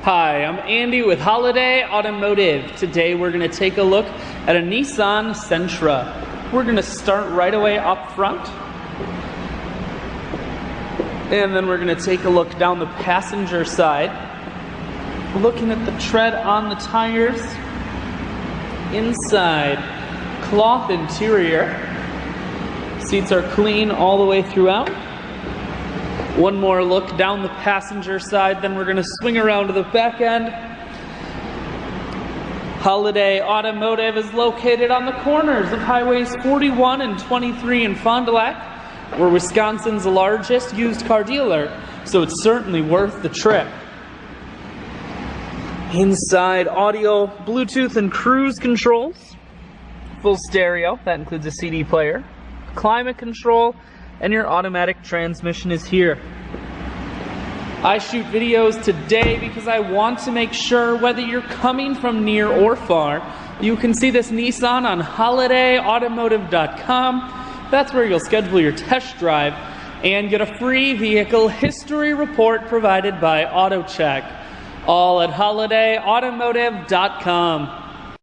Hi, I'm Andy with Holiday Automotive. Today we're going to take a look at a Nissan Sentra. We're going to start right away up front. And then we're going to take a look down the passenger side. Looking at the tread on the tires. Inside, cloth interior. Seats are clean all the way throughout. One more look down the passenger side, then we're going to swing around to the back end. Holiday Automotive is located on the corners of highways 41 and 23 in Fond du Lac. We're Wisconsin's largest used car dealer, so it's certainly worth the trip. Inside, audio, Bluetooth, and cruise controls. Full stereo, that includes a CD player. Climate control, and your automatic transmission is here. I shoot videos today because I want to make sure whether you're coming from near or far, you can see this Nissan on holidayautomotive.com. That's where you'll schedule your test drive and get a free vehicle history report provided by AutoCheck. All at holidayautomotive.com.